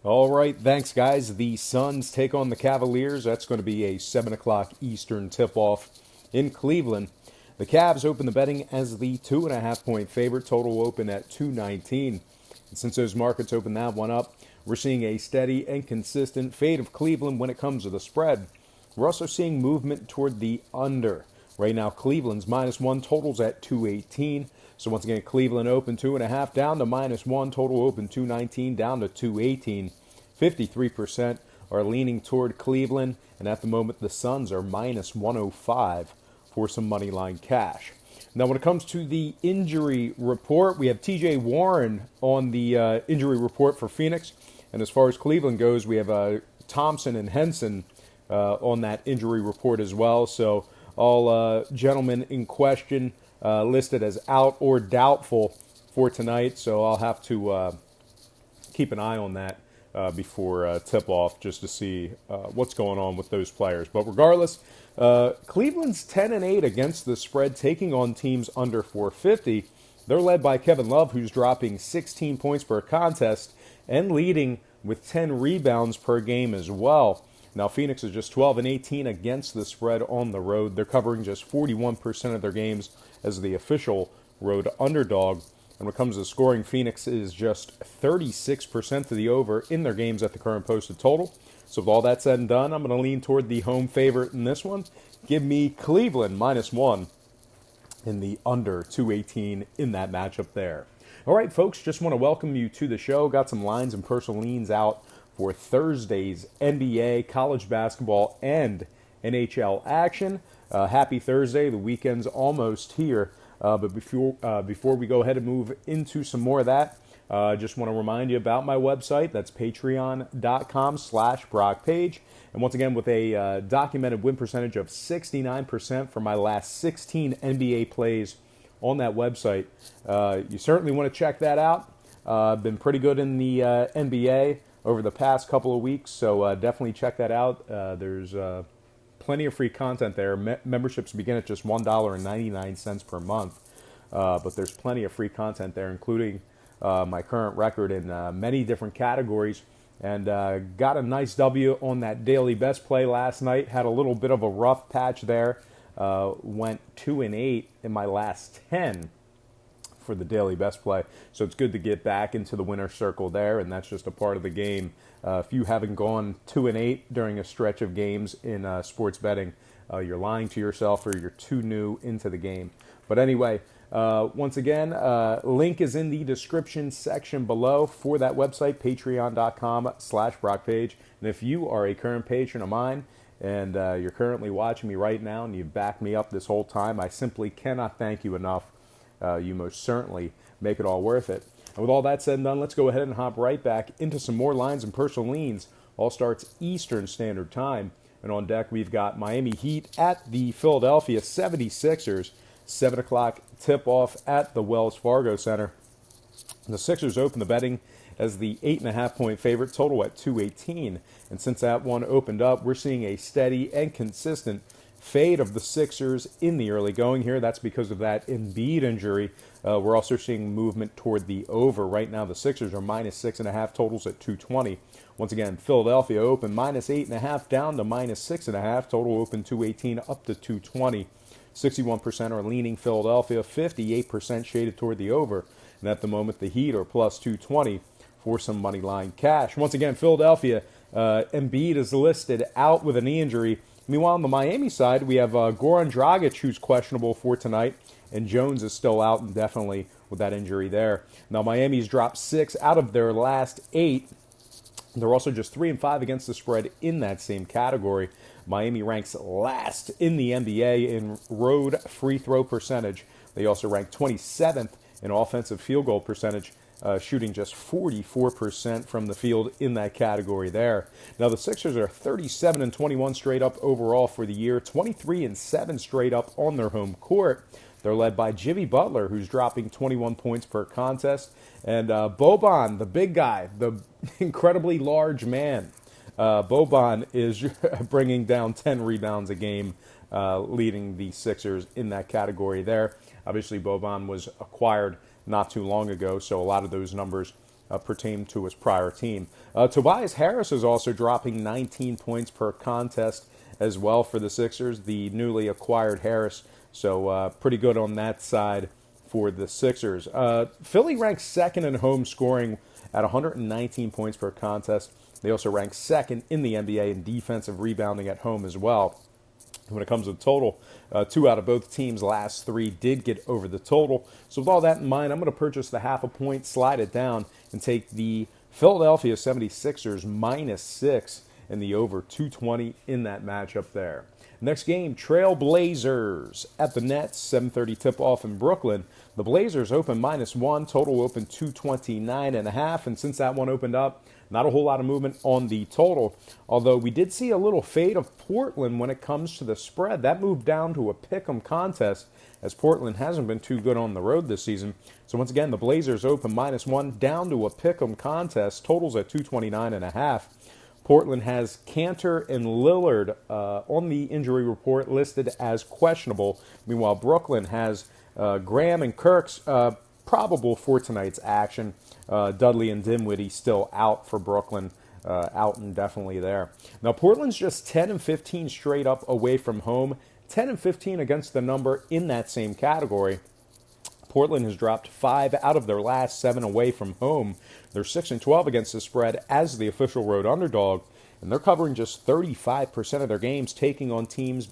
All right, thanks, guys. The Suns take on the Cavaliers. That's going to be a 7 o'clock Eastern tip-off in Cleveland. The Cavs open the betting as the 2.5-point favorite. Total open at 219. And since those markets opened that one up, we're seeing a steady and consistent fade of Cleveland when it comes to the spread. We're also seeing movement toward the under. Right now, Cleveland's -1, totals at 218. So once again, Cleveland open 2.5 down to -1, total open 219 down to 218. 53% are leaning toward Cleveland, and at the moment, the Suns are -105 for some money line cash. Now, when it comes to the injury report, we have TJ Warren on the injury report for Phoenix. And as far as Cleveland goes, we have Thompson and Henson on that injury report as well. So all gentlemen in question listed as out or doubtful for tonight. So I'll have to keep an eye on that before tip-off just to see what's going on with those players. But regardless, Cleveland's 10-8 against the spread, taking on teams under 450. They're led by Kevin Love, who's dropping 16 points per contest and leading with 10 rebounds per game as well. Now, Phoenix is just 12-18 against the spread on the road. They're covering just 41% of their games as the official road underdog. And when it comes to scoring, Phoenix is just 36% to the over in their games at the current posted total. So with all that said and done, I'm going to lean toward the home favorite in this one. Give me Cleveland -1 in the under 218 in that matchup there. All right, folks, just want to welcome you to the show. Got some lines and personal leans out for Thursday's NBA, college basketball, and NHL action. Happy Thursday. The weekend's almost here. But before we go ahead and move into some more of that, I just want to remind you about my website. That's patreon.com/BrockPage. And once again, with a documented win percentage of 69% for my last 16 NBA plays on that website. You certainly want to check that out. I've been pretty good in the NBA over the past couple of weeks, so definitely check that out. There's plenty of free content there. Memberships begin at just $1.99 per month, but there's plenty of free content there, including my current record in many different categories. And got a nice W on that daily best play last night. Had a little bit of a rough patch there. Went 2-8 in my last 10 for the daily best play. So it's good to get back into the winner's circle there, and that's just a part of the game. If you haven't gone 2-8 during a stretch of games in sports betting, you're lying to yourself or you're too new into the game. But anyway, once again, link is in the description section below for that website, patreon.com/BrockPage. And if you are a current patron of mine and you're currently watching me right now and you've backed me up this whole time, I simply cannot thank you enough. You most certainly make it all worth it. And with all that said and done, let's go ahead and hop right back into some more lines and personal leans. All starts Eastern Standard Time. And on deck, we've got Miami Heat at the Philadelphia 76ers. 7 o'clock tip-off at the Wells Fargo Center. The Sixers open the betting as the 8.5-point favorite, total at 218. And since that one opened up, we're seeing a steady and consistent fade of the Sixers in the early going here. That's because of that Embiid injury. We're also seeing movement toward the over. Right now, the Sixers are -6.5, totals at 220. Once again, Philadelphia open -8.5 down to -6.5, total open 218 up to 220. 61% are leaning Philadelphia, 58% shaded toward the over. And at the moment, the Heat are plus 220 for some money line cash. Once again, Philadelphia, Embiid is listed out with a knee injury. Meanwhile, on the Miami side, we have Goran Dragic, who's questionable for tonight, and Jones is still out indefinitely with that injury there. Now, Miami's dropped 6 out of their last 8. They're also just 3-5 against the spread in that same category. Miami ranks last in the NBA in road free throw percentage. They also rank 27th in offensive field goal percentage, shooting just 44% from the field in that category there. Now, the Sixers are 37-21 straight up overall for the year, 23-7 straight up on their home court. They're led by Jimmy Butler, who's dropping 21 points per contest, and Boban, the big guy, the incredibly large man. Boban is bringing down 10 rebounds a game, leading the Sixers in that category there. Obviously, Boban was acquired not too long ago, so a lot of those numbers pertained to his prior team. Tobias Harris is also dropping 19 points per contest as well for the Sixers, the newly acquired Harris. So pretty good on that side for the Sixers. Philly ranks second in home scoring at 119 points per contest. They also rank second in the NBA in defensive rebounding at home as well. When it comes to the total, 2 out of both teams' last 3 did get over the total. So with all that in mind, I'm going to purchase the half a point, slide it down, and take the Philadelphia 76ers -6 and the over 220 in that matchup there. Next game, Trailblazers at the Nets, 7:30 tip-off in Brooklyn. The Blazers open -1, total open 229.5, and since that one opened up, not a whole lot of movement on the total, although we did see a little fade of Portland when it comes to the spread. That moved down to a pick'em contest as Portland hasn't been too good on the road this season. So once again, the Blazers open -1 down to a pick'em contest, totals at 229.5. Portland has Cantor and Lillard on the injury report listed as questionable. Meanwhile, Brooklyn has Graham and Kirk's probable for tonight's action. Dudley and Dinwiddie still out for Brooklyn, out indefinitely there. Now, Portland's just 10-15 straight up away from home, 10-15 against the number in that same category. Portland has dropped 5 out of their last 7 away from home. They're 6-12 against the spread as the official road underdog, and they're covering just 35% of their games, taking on teams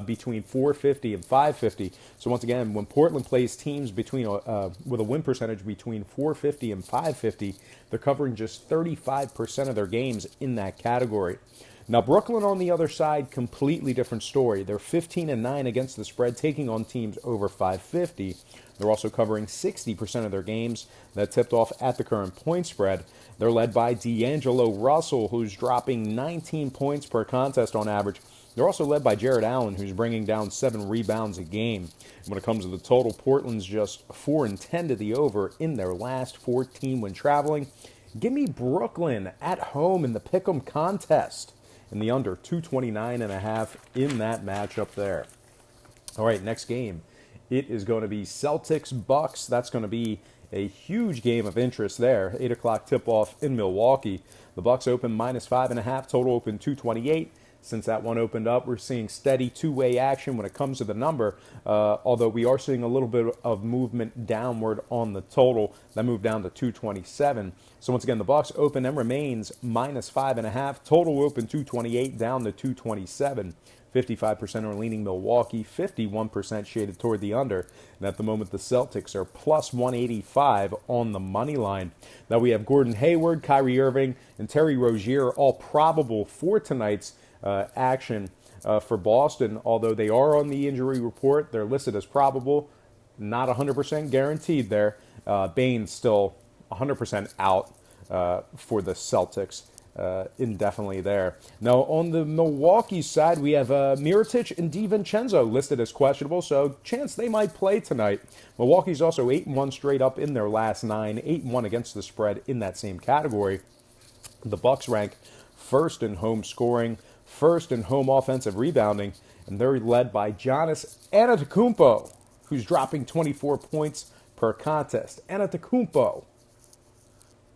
between 450 and 550. So once again, when Portland plays teams between with a win percentage between 450 and 550, they're covering just 35% of their games in that category. Now, Brooklyn on the other side, completely different story. They're 15-9 against the spread, taking on teams over 550. They're also covering 60% of their games that tipped off at the current point spread. They're led by D'Angelo Russell, who's dropping 19 points per contest on average. They're also led by Jared Allen, who's bringing down 7 rebounds a game. When it comes to the total, Portland's just 4-10 to the over in their last 14 when traveling. Give me Brooklyn at home in the pick'em contest in the under 229.5 in that matchup there. All right, next game. It is going to be Celtics-Bucks. That's going to be a huge game of interest there. 8 o'clock tip-off in Milwaukee. The Bucks open -5.5. Total open 228. Since that one opened up, we're seeing steady two-way action when it comes to the number, although we are seeing a little bit of movement downward on the total. That moved down to 227. So once again, the Bucks open and remains -5.5. Total open 228 down to 227. 55% are leaning Milwaukee, 51% shaded toward the under. And at the moment, the Celtics are +185 on the money line. Now we have Gordon Hayward, Kyrie Irving, and Terry Rozier all probable for tonight's action for Boston. Although they are on the injury report, they're listed as probable, not 100% guaranteed there. Bane's still 100% out for the Celtics. Indefinitely there. Now, on the Milwaukee side, we have Mirotic and DiVincenzo listed as questionable, so chance they might play tonight. Milwaukee's also 8-1 straight up in their last 9, 8-1 against the spread in that same category. The Bucks rank first in home scoring, first in home offensive rebounding, and they're led by Giannis Antetokounmpo, who's dropping 24 points per contest. Antetokounmpo.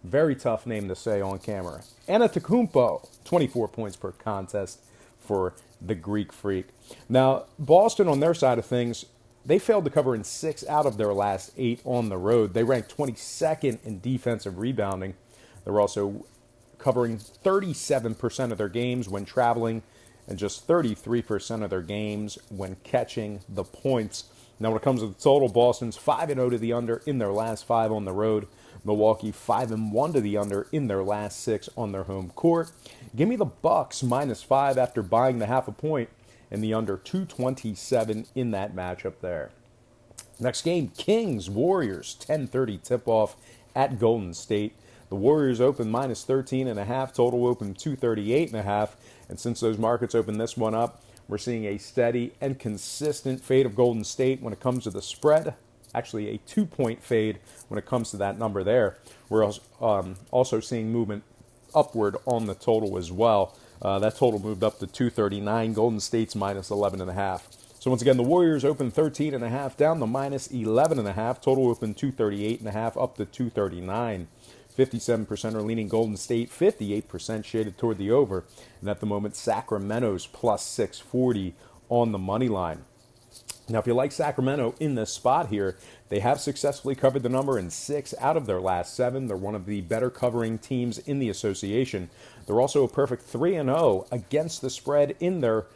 Very tough name to say on camera. Antetokounmpo, 24 points per contest for the Greek Freak. Now, Boston on their side of things, they failed to cover in 6 out of their last 8 on the road. They ranked 22nd in defensive rebounding. They're also covering 37% of their games when traveling and just 33% of their games when catching the points. Now, when it comes to the total, Boston's 5-0 to the under in their last 5 on the road. Milwaukee 5-1 to the under in their last 6 on their home court. Give me the Bucks -5 after buying the half a point and the under 227 in that matchup there. Next game, Kings Warriors 10:30 tip-off at Golden State. The Warriors open -13.5. Total open 238.5. And since those markets opened this one up, we're seeing a steady and consistent fade of Golden State when it comes to the spread. Actually, a 2-point fade when it comes to that number there. We're also seeing movement upward on the total as well. That total moved up to 239. Golden State's -11.5. So once again, the Warriors open 13.5 down to -11.5. Total open 238.5 up to 239. 57% are leaning Golden State, 58% shaded toward the over. And at the moment, Sacramento's plus 640 on the money line. Now, if you like Sacramento in this spot here, they have successfully covered the number in 6 out of their last 7. They're one of the better covering teams in the association. They're also a perfect 3-0 against the spread in their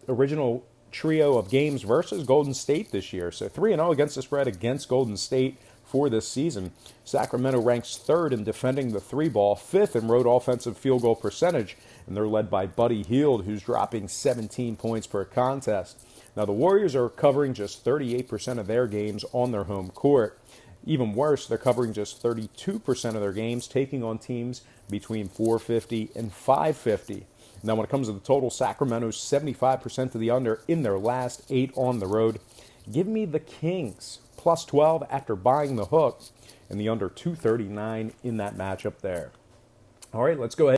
original trio of games versus Golden State this year. So 3-0 against the spread against Golden State for this season. Sacramento ranks 3rd in defending the 3-ball, 5th in road offensive field goal percentage, and they're led by Buddy Hield, who's dropping 17 points per contest. Now, the Warriors are covering just 38% of their games on their home court. Even worse, they're covering just 32% of their games, taking on teams between 450 and 550. Now, when it comes to the total, Sacramento's 75% to the under in their last 8 on the road. Give me the Kings, plus 12 after buying the hook, and the under 239 in that matchup there. All right, let's go ahead.